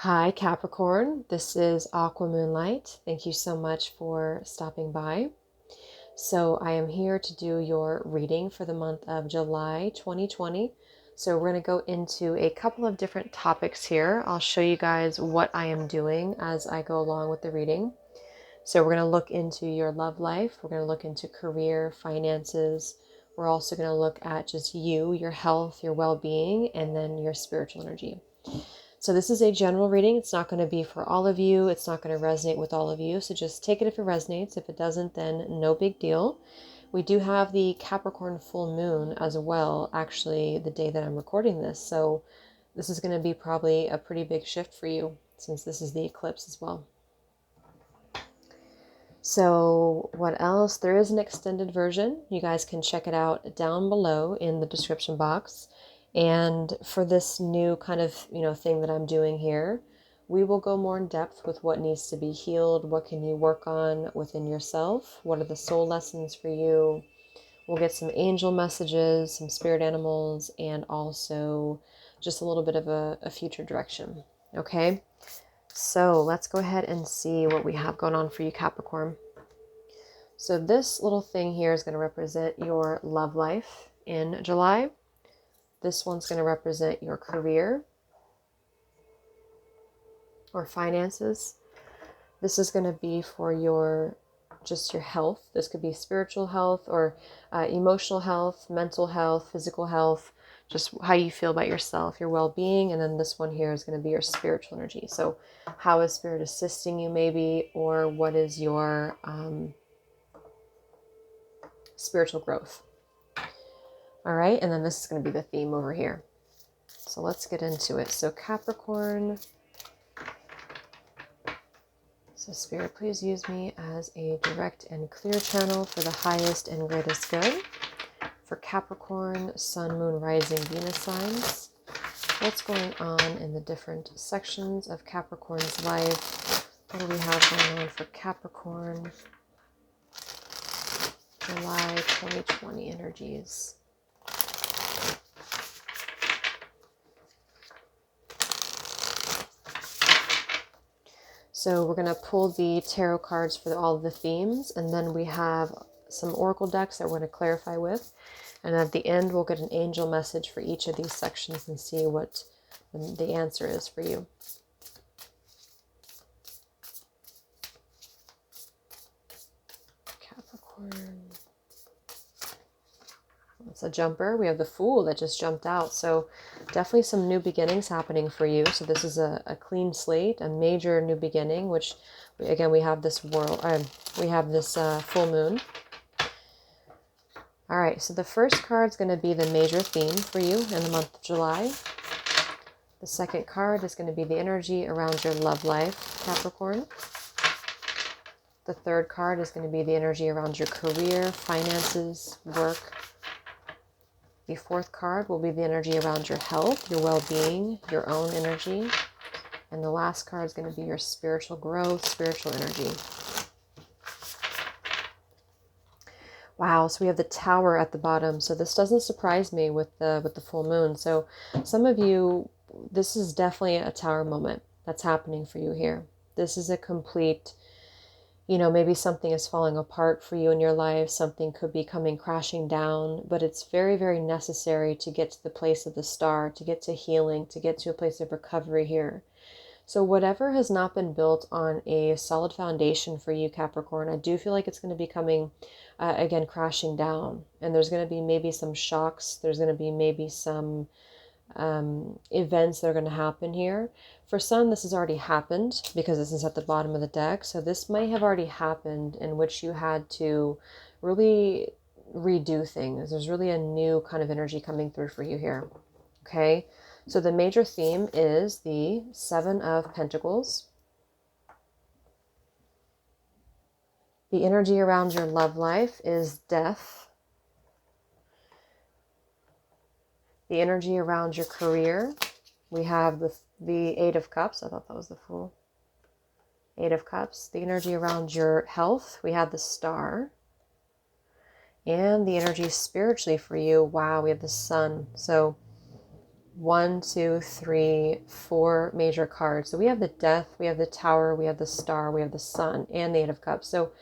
Hi, Capricorn. This is Aqua Moonlight. Thank you so much for stopping by. So, I am here to do your reading for the month of July 2020. So, we're going to go into a couple of different topics here. I'll show you guys what I am doing as I go along with the reading. So, we're going to look into your love life, we're going to look into career, finances. We're also going to look at just you, your health, your well being, and then your spiritual energy. So this is a general reading. It's not going to be for all of you. It's not going to resonate with all of you. So just take it if it resonates. If it doesn't, then no big deal. We do have the Capricorn full moon as well, actually, the day that I'm recording this. So this is going to be probably a pretty big shift for you since this is the eclipse as well. So what else? There is an extended version. You guys can check it out down below in the description box. And for this new kind of, thing that I'm doing here, we will go more in depth with what needs to be healed. What can you work on within yourself? What are the soul lessons for you? We'll get some angel messages, some spirit animals, and also just a little bit of a future direction. Okay, so let's go ahead and see what we have going on for you, Capricorn. So this little thing here is going to represent your love life in July. This one's going to represent your career or finances. This is going to be for your health. This could be spiritual health or emotional health, mental health, physical health, just how you feel about yourself, your well-being. And then this one here is going to be your spiritual energy. So how is spirit assisting you maybe, or what is your spiritual growth? All right, and then this is going to be the theme over here. So let's get into it. So Capricorn. So Spirit, please use me as a direct and clear channel for the highest and greatest good. For Capricorn, Sun, Moon, Rising, Venus signs. What's going on in the different sections of Capricorn's life? What do we have going on for Capricorn? July 2020 energies. So we're going to pull the tarot cards for all of the themes, and then we have some oracle decks that we're going to clarify with. And at the end, we'll get an angel message for each of these sections and see what the answer is for you. Capricorn. It's a jumper. We have the Fool that just jumped out. So definitely some new beginnings happening for you. So this is a clean slate, a major new beginning, which again, we have this full moon. All right. So the first card is going to be the major theme for you in the month of July. The second card is going to be the energy around your love life, Capricorn. The third card is going to be the energy around your career, finances, work. The fourth card will be the energy around your health, your well-being, your own energy. And the last card is going to be your spiritual growth, spiritual energy. Wow, so we have the Tower at the bottom. So this doesn't surprise me with the full moon. So some of you, this is definitely a Tower moment that's happening for you here. This is a complete, maybe something is falling apart for you in your life. Something could be coming crashing down, but it's very, very necessary to get to the place of the star, to get to healing, to get to a place of recovery here. So whatever has not been built on a solid foundation for you, Capricorn, I do feel like it's going to be coming, again, crashing down. And there's going to be maybe some shocks. There's going to be maybe some events that are going to happen here. For some, this has already happened because this is at the bottom of the deck. So this might have already happened in which you had to really redo things. There's really a new kind of energy coming through for you here. Okay. So the major theme is the Seven of Pentacles. The energy around your love life is death. The energy around your career, we have the Eight of Cups. I thought that was the Fool. Eight of Cups. The energy around your health, we have the Star. And the energy spiritually for you, wow, we have the Sun. So 1, 2, 3, 4 major cards. So we have the Death, we have the Tower, we have the Star, we have the Sun, and the Eight of Cups. So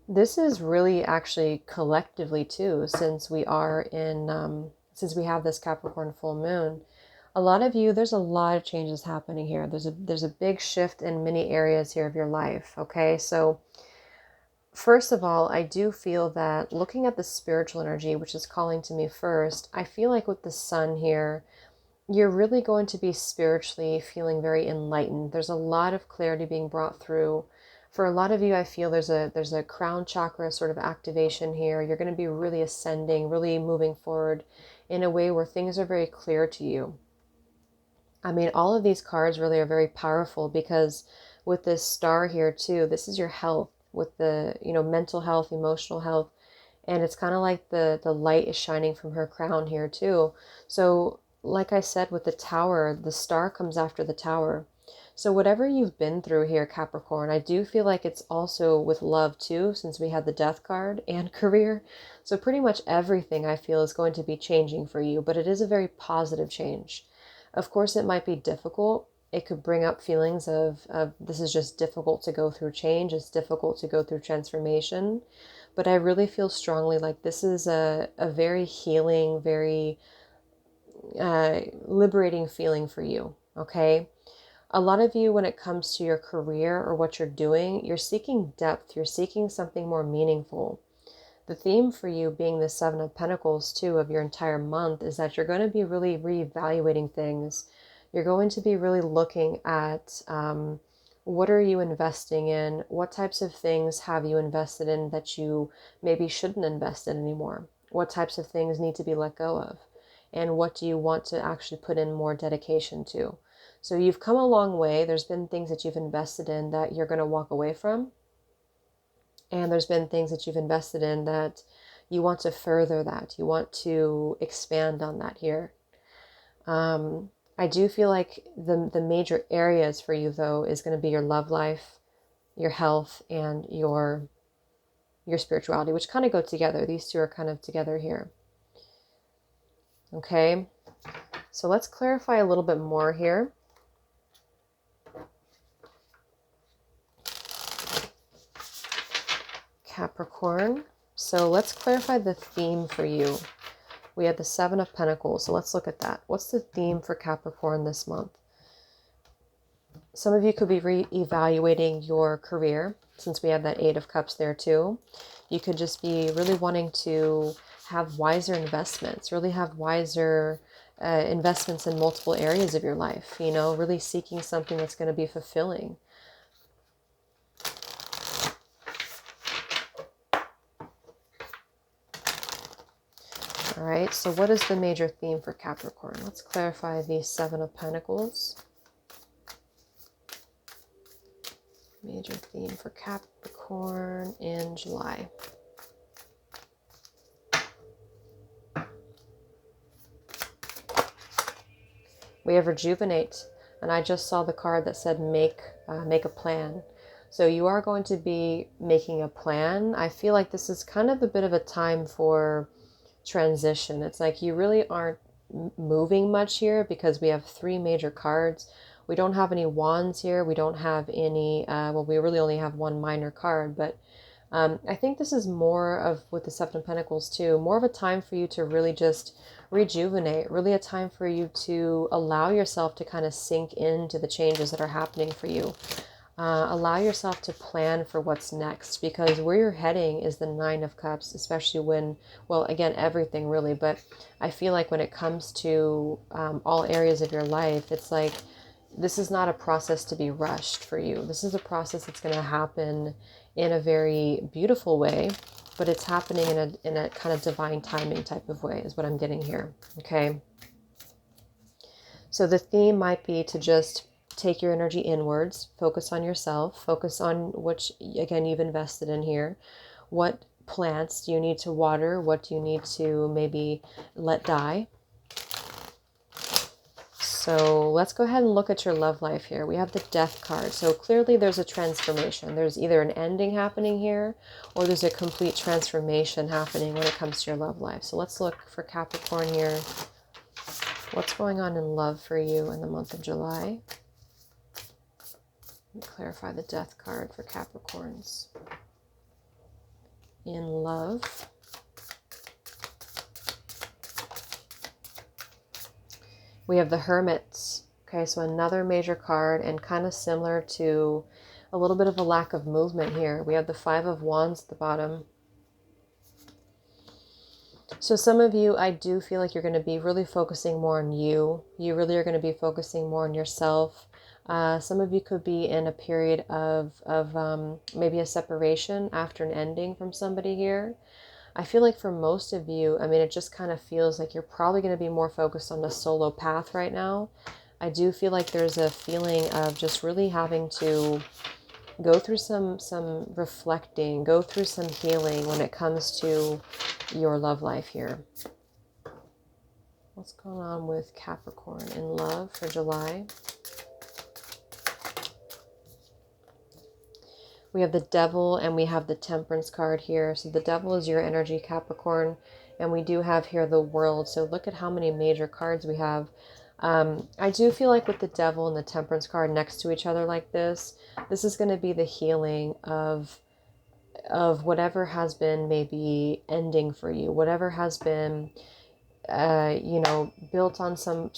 this is really actually collectively too, since we are in, since we have this Capricorn full moon. A lot of you, there's a lot of changes happening here. There's a big shift in many areas here of your life. Okay, so first of all, I do feel that looking at the spiritual energy, which is calling to me first, I feel like with the Sun here, you're really going to be spiritually feeling very enlightened. There's a lot of clarity being brought through. For a lot of you, I feel there's a crown chakra sort of activation here. You're going to be really ascending, really moving forward in a way where things are very clear to you. I mean, all of these cards really are very powerful because with this Star here too, this is your health with the, mental health, emotional health. And it's kind of like the light is shining from her crown here too. So like I said, with the Tower, the Star comes after the Tower. So whatever you've been through here, Capricorn, I do feel like it's also with love too, since we had the Death card and career. So pretty much everything I feel is going to be changing for you, but it is a very positive change. Of course, it might be difficult. It could bring up feelings of this is just difficult to go through change. It's difficult to go through transformation. But I really feel strongly like this is a very healing, very liberating feeling for you, okay? A lot of you, when it comes to your career or what you're doing, you're seeking depth. You're seeking something more meaningful. The theme for you being the Seven of Pentacles, too, of your entire month is that you're going to be really reevaluating things. You're going to be really looking at what are you investing in? What types of things have you invested in that you maybe shouldn't invest in anymore? What types of things need to be let go of? And what do you want to actually put in more dedication to? So you've come a long way. There's been things that you've invested in that you're going to walk away from. And there's been things that you've invested in that you want to further that. You want to expand on that here. I do feel like the major areas for you, though, is going to be your love life, your health, and your spirituality, which kind of go together. These two are kind of together here. Okay, so let's clarify a little bit more here. Capricorn. So let's clarify the theme for you. We had the Seven of Pentacles, so let's look at that. What's the theme for Capricorn this month? Some of you could be re-evaluating your career, since we have that Eight of Cups there too. You could just be really wanting to have wiser investments, really have wiser investments in multiple areas of your life, really seeking something that's going to be fulfilling. All right, so what is the major theme for Capricorn? Let's clarify the Seven of Pentacles. Major theme for Capricorn in July. We have Rejuvenate, and I just saw the card that said make a plan. So you are going to be making a plan. I feel like this is kind of a bit of a time for transition. It's like you really aren't moving much here because we have three major cards. We don't have any wands here. We don't have any, well, we really only have one minor card, but I think this is more of, with the Seven of Pentacles too, more of a time for you to really just rejuvenate, really a time for you to allow yourself to kind of sink into the changes that are happening for you. Allow yourself to plan for what's next, because where you're heading is the Nine of Cups, especially when, well, again, everything really, but I feel like when it comes to all areas of your life, it's like this is not a process to be rushed for you. This is a process that's going to happen in a very beautiful way, but it's happening in a kind of divine timing type of way is what I'm getting here, okay? So the theme might be to just take your energy inwards, focus on yourself, focus on what, again, you've invested in here. What plants do you need to water? What do you need to maybe let die? So let's go ahead and look at your love life here. We have the Death card. So clearly there's a transformation. There's either an ending happening here or there's a complete transformation happening when it comes to your love life. So let's look for Capricorn here. What's going on in love for you in the month of July? Let me clarify the Death card for Capricorns. In love. We have the Hermits. Okay, so another major card, and kind of similar to a little bit of a lack of movement here. We have the Five of Wands at the bottom. So some of you, I do feel like you're going to be really focusing more on you. You really are going to be focusing more on yourself. Some of you could be in a period of maybe a separation after an ending from somebody here. I feel like for most of you, I mean, it just kind of feels like you're probably going to be more focused on the solo path right now. I do feel like there's a feeling of just really having to go through some reflecting, go through some healing when it comes to your love life here. What's going on with Capricorn in love for July? We have the Devil and we have the Temperance card here. So the Devil is your energy, Capricorn, and we do have here the World. So look at how many major cards we have. I do feel like with the Devil and the Temperance card next to each other like this is going to be the healing of whatever has been maybe ending for you, whatever has been, you know, built on some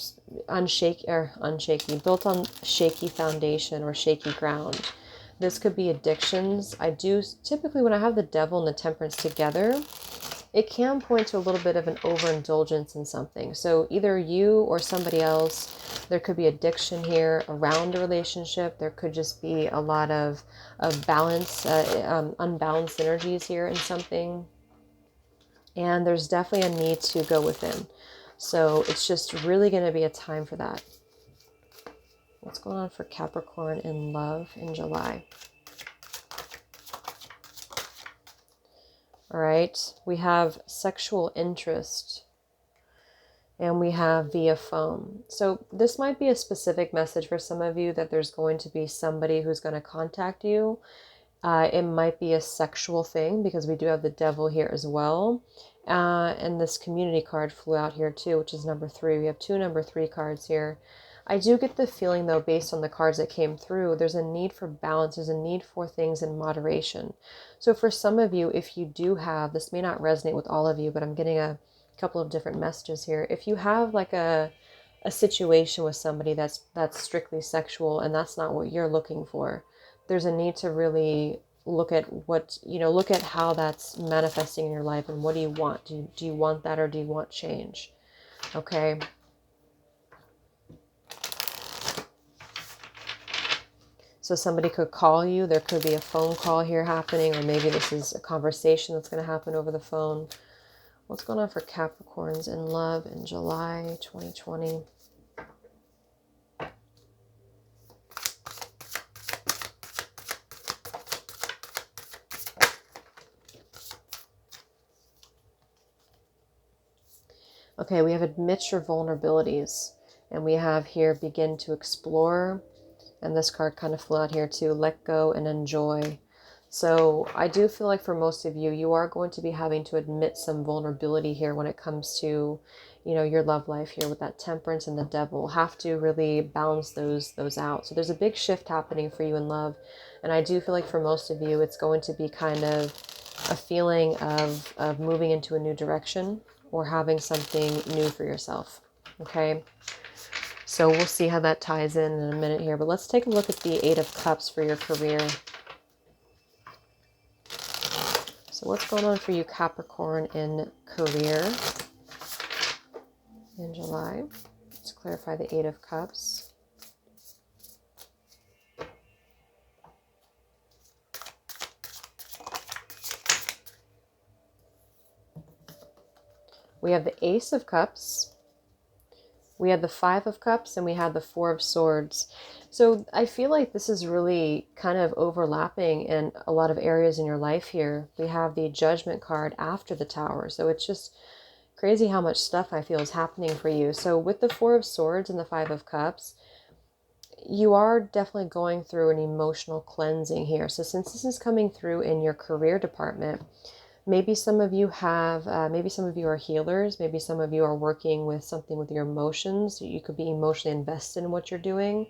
built on shaky foundation or shaky ground. This could be addictions. I do typically, when I have the Devil and the Temperance together, it can point to a little bit of an overindulgence in something. So either you or somebody else, there could be addiction here around a relationship. There could just be a lot of balance, unbalanced energies here in something. And there's definitely a need to go within. So it's just really going to be a time for that. What's going on for Capricorn in love in July? All right, we have sexual interest and we have via phone. So this might be a specific message for some of you that there's going to be somebody who's going to contact you. It might be a sexual thing because we do have the Devil here as well. And this community card flew out here too, which is number 3. We have 2 number 3 cards here. I do get the feeling, though, based on the cards that came through, there's a need for balance. There's a need for things in moderation. So for some of you, if you do have, this may not resonate with all of you, but I'm getting a couple of different messages here. If you have like a situation with somebody that's strictly sexual and that's not what you're looking for, there's a need to really look at what, you know, look at how that's manifesting in your life and what do you want? Do you want that or do you want change? Okay. So somebody could call you. There could be a phone call here happening, or maybe this is a conversation that's going to happen over the phone. What's going on for Capricorns in love in July 2020? Okay, we have admit your vulnerabilities, and we have here begin to explore. And this card kind of flew out here too, let go and enjoy. So I do feel like for most of you, you are going to be having to admit some vulnerability here when it comes to, you know, your love life here with that Temperance and the Devil. Have to really balance those out. So there's a big shift happening for you in love. And I do feel like for most of you, it's going to be kind of a feeling of moving into a new direction or having something new for yourself. Okay. So we'll see how that ties in a minute here. But let's take a look at the 8 of Cups for your career. So what's going on for you, Capricorn, in career in July? Let's clarify the 8 of Cups. We have the Ace of Cups. We had the 5 of Cups and we had the 4 of Swords. So I feel like this is really kind of overlapping in a lot of areas in your life here. We have the Judgment card after the Tower. So it's just crazy how much stuff I feel is happening for you. So with the 4 of Swords and the 5 of Cups, you are definitely going through an emotional cleansing here. So since this is coming through in your career department, Maybe some of you have, maybe some of you are healers. Maybe some of you are working with something with your emotions. You could be emotionally invested in what you're doing,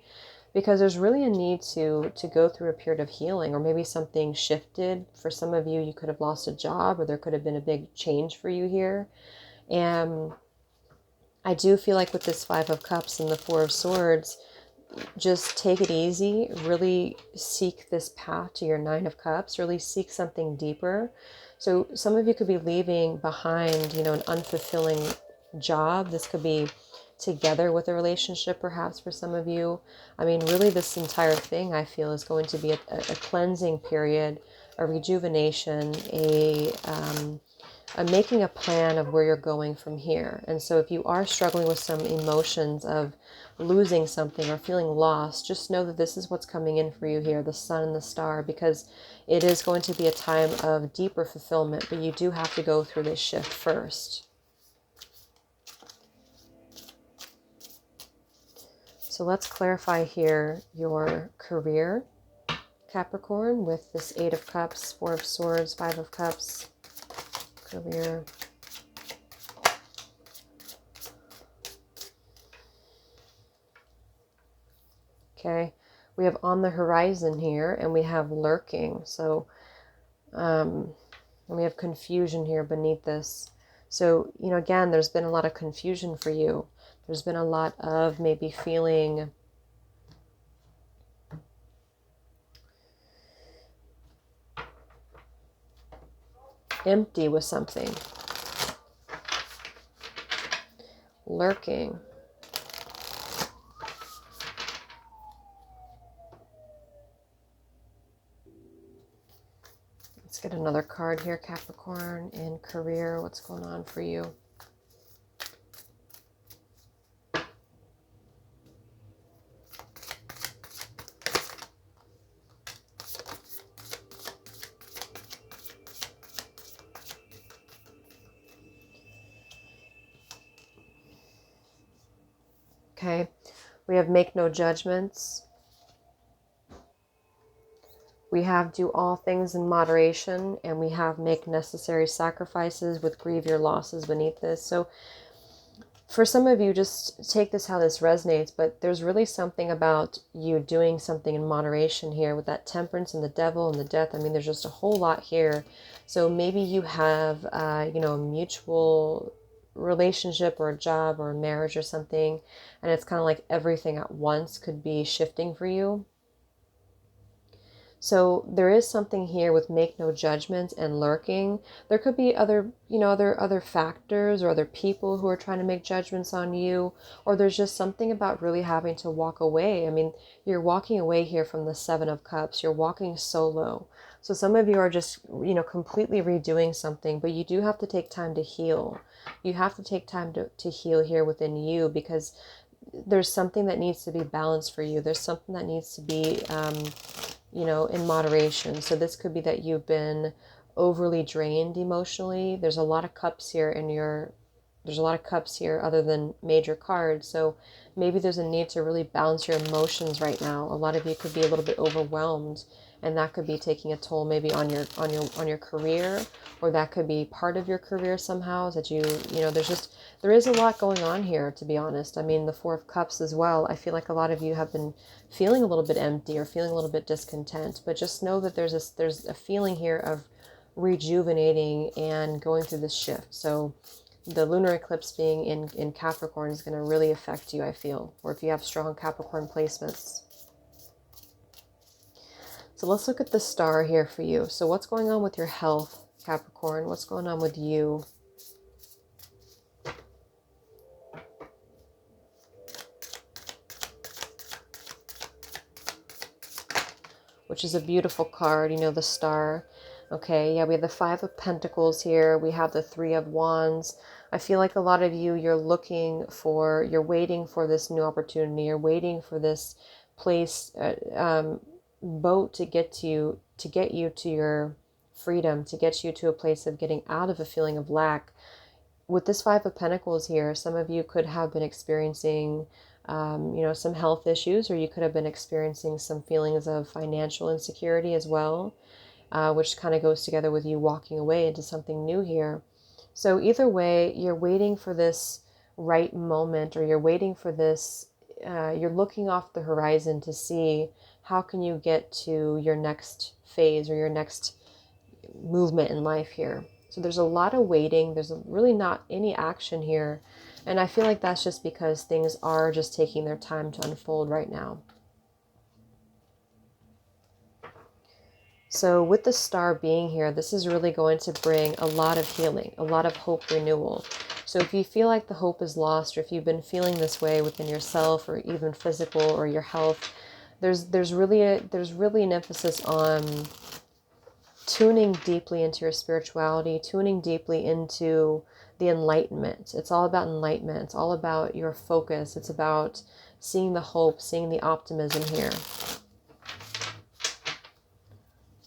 because there's really a need to go through a period of healing, or maybe something shifted. For some of you, you could have lost a job, or there could have been a big change for you here. And I do feel like with this Five of Cups and the Four of Swords, just take it easy, really seek this path to your Nine of Cups, really seek something deeper. So some of you could be leaving behind, an unfulfilling job. This could be together with a relationship, perhaps, for some of you. I mean, really, this entire thing, I feel, is going to be a cleansing period, a rejuvenation, making a plan of where you're going from here. And so if you are struggling with some emotions of losing something or feeling lost, just know that this is what's coming in for you here, the sun and the star, because it is going to be a time of deeper fulfillment, but you do have to go through this shift first. So let's clarify here your career, Capricorn, with this Eight of Cups, Four of Swords, Five of Cups, career. Okay, we have on the horizon here, and we have lurking. So, and we have confusion here beneath this. So, again, there's been a lot of confusion for you. There's been a lot of maybe feeling empty with something. Lurking. Let's get another card here, Capricorn. In career, what's going on for you? Okay, we have make no judgments. We have do all things in moderation, and we have make necessary sacrifices with grieve your losses beneath this. So for some of you, just take this how this resonates, but there's really something about you doing something in moderation here with that temperance and the devil and the death. I mean, there's just a whole lot here. So maybe you have, a mutual relationship or a job or a marriage or something, and it's kind of like everything at once could be shifting for you. So there is something here with make no judgments and lurking. There could be other, other factors or other people who are trying to make judgments on you, or there's just something about really having to walk away. I mean, you're walking away here from the Seven of Cups. You're walking solo. So some of you are just, completely redoing something, but you do have to take time to heal. You have to take time to heal here within you, because there's something that needs to be balanced for you. There's something that needs to be, in moderation. So this could be that you've been overly drained emotionally. There's a lot of cups here there's a lot of cups here other than major cards. So maybe there's a need to really balance your emotions right now. A lot of you could be a little bit overwhelmed, and that could be taking a toll maybe on your career, or that could be part of your career somehow, that there is a lot going on here, to be honest. I mean, the Four of Cups as well. I feel like a lot of you have been feeling a little bit empty or feeling a little bit discontent, but just know that there's a feeling here of rejuvenating and going through this shift. So the lunar eclipse being in Capricorn is going to really affect you, I feel, or if you have strong Capricorn placements. So let's look at the star here for you. So what's going on with your health, Capricorn? What's going on with you? Which is a beautiful card, the star. Okay, yeah, we have the Five of Pentacles here. We have the Three of Wands. I feel like a lot of you, you're waiting for this new opportunity. You're waiting for this place, boat to get you to your freedom, to get you to a place of getting out of a feeling of lack. With this Five of Pentacles here, some of you could have been experiencing some health issues, or you could have been experiencing some feelings of financial insecurity as well. which kind of goes together with you walking away into something new here. So either way, you're waiting for this right moment, or you're waiting for this, you're looking off the horizon to see how can you get to your next phase or your next movement in life here. So there's a lot of waiting. There's really not any action here. And I feel like that's just because things are just taking their time to unfold right now. So with the star being here, this is really going to bring a lot of healing, a lot of hope renewal. So if you feel like the hope is lost, or if you've been feeling this way within yourself, or even physical or your health, there's really an emphasis on tuning deeply into your spirituality, tuning deeply into the enlightenment. It's all about enlightenment. It's all about your focus. It's about seeing the hope, seeing the optimism here.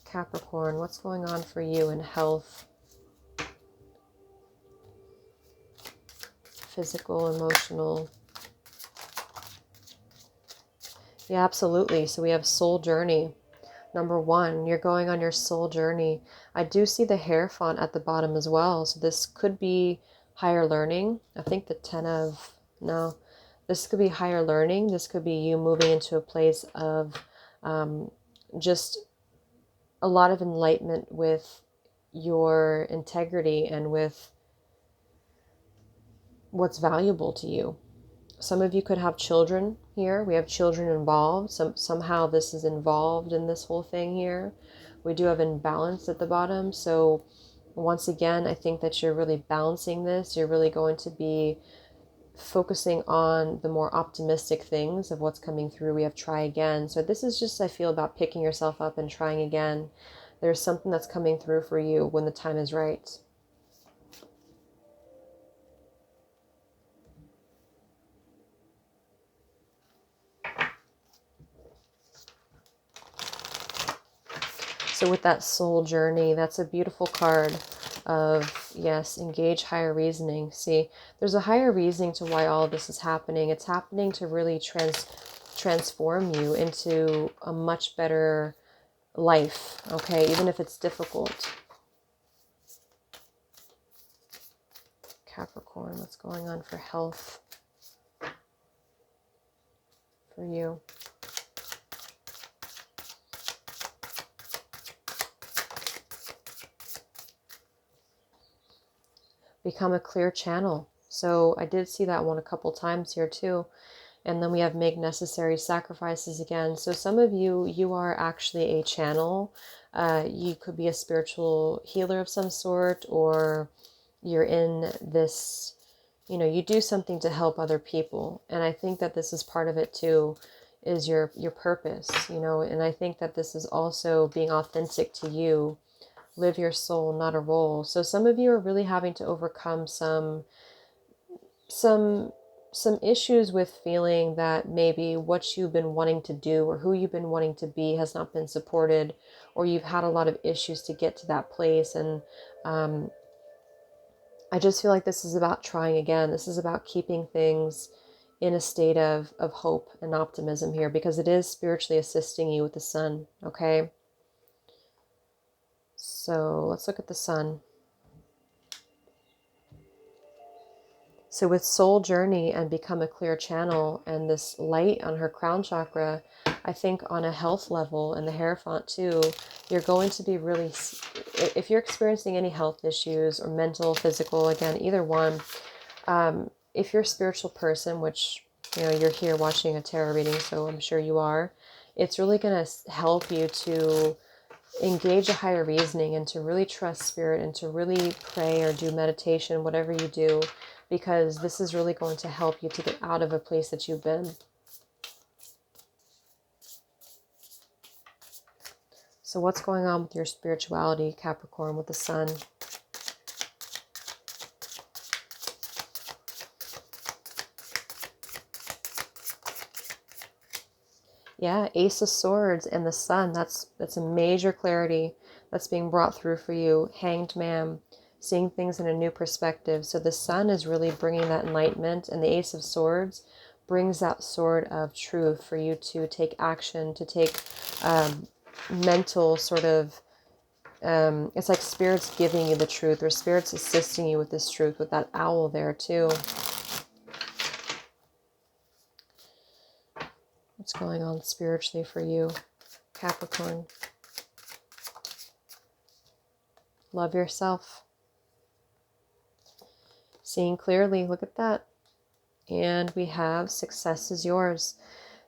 Capricorn, what's going on for you in health, physical, emotional? Yeah, absolutely. So we have soul journey. Number 1, you're going on your soul journey. I do see the Hierophant at the bottom as well. So this could be higher learning. I think the 10 of, no, this could be higher learning. This could be you moving into a place of just a lot of enlightenment with your integrity and with what's valuable to you. Some of you could have children here. We have children involved. Somehow this is involved in this whole thing here. We do have imbalance at the bottom. So once again, I think that you're really balancing this. You're really going to be focusing on the more optimistic things of what's coming through. We have try again. So this is just, I feel, about picking yourself up and trying again. There's something that's coming through for you when the time is right. So with that soul journey, that's a beautiful card of, yes, engage higher reasoning. See, there's a higher reasoning to why all of this is happening. It's happening to really transform you into a much better life, okay, even if it's difficult. Capricorn, what's going on for health for you? Become a clear channel. So I did see that one a couple times here too. And then we have make necessary sacrifices again. So some of you, you are actually a channel. You could be a spiritual healer of some sort, or you're in this, you know, you do something to help other people. And I think that this is part of it too, is your purpose, you know, and I think that this is also being authentic to you. Live your soul, not a role. So some of you are really having to overcome some issues with feeling that maybe what you've been wanting to do or who you've been wanting to be has not been supported, or you've had a lot of issues to get to that place. And I just feel like this is about trying again. This is about keeping things in a state of hope and optimism here, because it is spiritually assisting you with the sun, okay? So let's look at the sun. So with soul journey and become a clear channel and this light on her crown chakra, I think on a health level, and the Hierophant too, you're going to be really, if you're experiencing any health issues or mental, physical, again, either one, if you're a spiritual person, which, you know, you're here watching a tarot reading, so I'm sure you are, it's really going to help you to engage a higher reasoning and to really trust spirit and to really pray or do meditation, whatever you do, because this is really going to help you to get out of a place that you've been. So what's going on with your spirituality, Capricorn, with the sun? Yeah, Ace of Swords and the sun. That's a major clarity that's being brought through for you. Hanged Man, seeing things in a new perspective. So the sun is really bringing that enlightenment, and the Ace of Swords brings that sword of truth for you to take action, to take mental sort of It's like Spirit's giving you the truth, or Spirit's assisting you with this truth, with that owl there too. What's going on spiritually for you, Capricorn? Love yourself. Seeing clearly, look at that. And we have success is yours.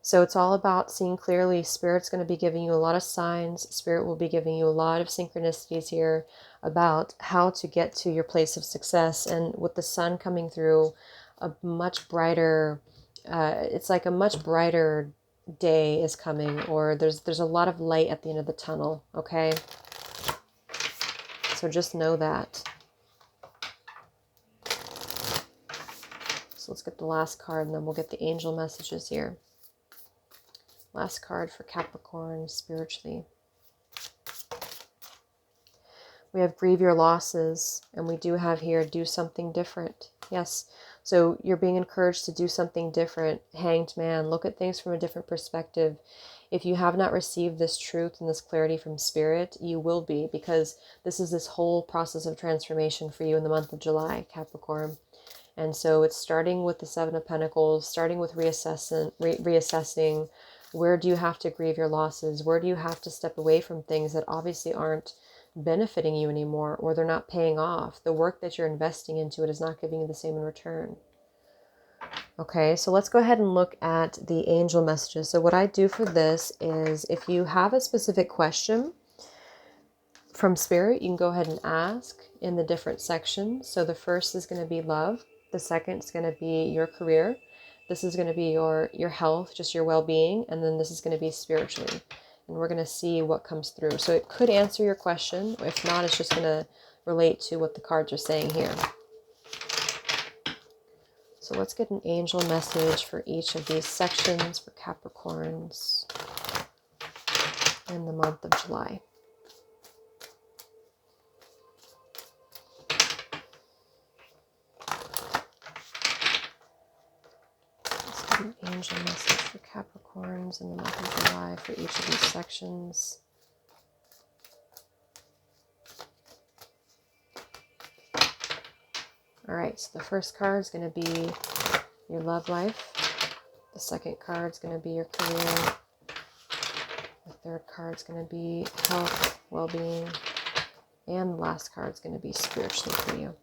So it's all about seeing clearly. Spirit's going to be giving you a lot of signs. Spirit will be giving you a lot of synchronicities here about how to get to your place of success. And with the sun coming through, a much brighter, it's like a much brighter day is coming, or there's a lot of light at the end of the tunnel, okay? So just know that. So let's get the last card, and then we'll get the angel messages here. Last card for Capricorn spiritually. We have grieve your losses, and we do have here do something different. Yes, so you're being encouraged to do something different. Hanged Man, look at things from a different perspective. If you have not received this truth and this clarity from Spirit, you will be, because this is this whole process of transformation for you in the month of July, Capricorn. And so it's starting with the Seven of Pentacles, starting with reassessing where do you have to grieve your losses? Where do you have to step away from things that obviously aren't benefiting you anymore, or they're not paying off? The work that you're investing into it is not giving you the same in return. Okay, so let's go ahead and look at the angel messages. So what I do for this is, if you have a specific question from Spirit, you can go ahead and ask in the different sections. So the first is going to be love. The second is going to be your career. This is going to be your health, just your well-being. And then this is going to be spiritually. And we're going to see what comes through. So it could answer your question. If not, it's just going to relate to what the cards are saying here. So let's get an angel message for each of these sections for Capricorns in the month of July. An angel message for Capricorns in the month of July for each of these sections. All right, so the first card is going to be your love life. The second card is going to be your career. The third card is going to be health, well-being. And the last card is going to be spiritually for you.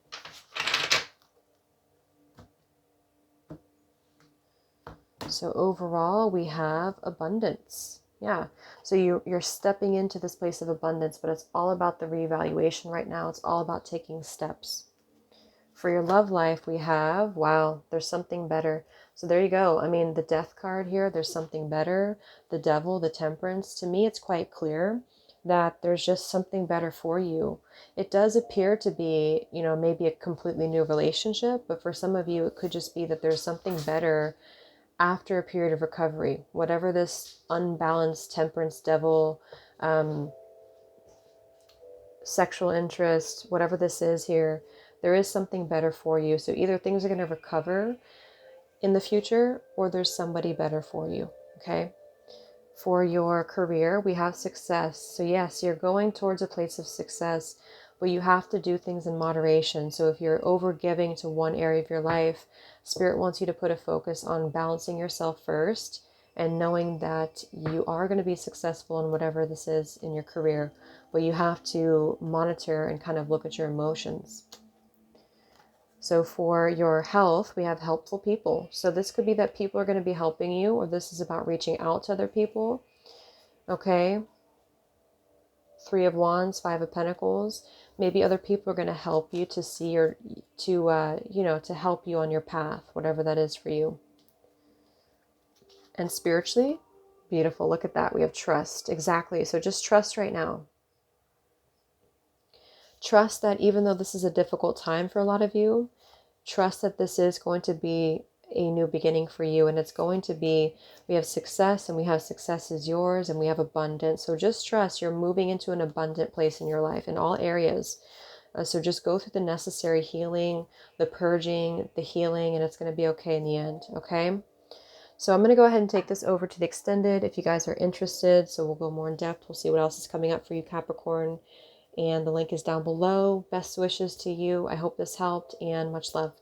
So overall, we have abundance. Yeah, so you're stepping into this place of abundance, but it's all about the reevaluation right now. It's all about taking steps. For your love life, we have, wow, there's something better. So there you go. I mean, the death card here, there's something better. The devil, the temperance. To me, it's quite clear that there's just something better for you. It does appear to be, you know, maybe a completely new relationship, but for some of you, it could just be that there's something better after a period of recovery. Whatever this unbalanced temperance, devil, sexual interest, whatever this is here, there is something better for you. So either things are going to recover in the future, or there's somebody better for you, okay? For your career, we have success. So yes, you're going towards a place of success, but you have to do things in moderation. So if you're over giving to one area of your life, Spirit wants you to put a focus on balancing yourself first and knowing that you are going to be successful in whatever this is in your career, but you have to monitor and kind of look at your emotions. So for your health, we have helpful people. So this could be that people are going to be helping you, or this is about reaching out to other people. Okay. 3 of Wands, 5 of Pentacles. Maybe other people are going to help you to see, or to help you on your path, whatever that is for you. And spiritually, beautiful. Look at that. We have trust. Exactly. So just trust right now. Trust that even though this is a difficult time for a lot of you, trust that this is going to be a new beginning for you, and it's going to be, we have success, and we have success is yours, and we have abundance. So just trust you're moving into an abundant place in your life in all areas. So just go through the necessary healing, the purging, the healing, and it's going to be okay in the end, okay? So I'm going to go ahead and take this over to the extended if you guys are interested. So we'll go more in depth. We'll see what else is coming up for you, Capricorn. and the link is down below. Best wishes to you. I hope this helped, and much love.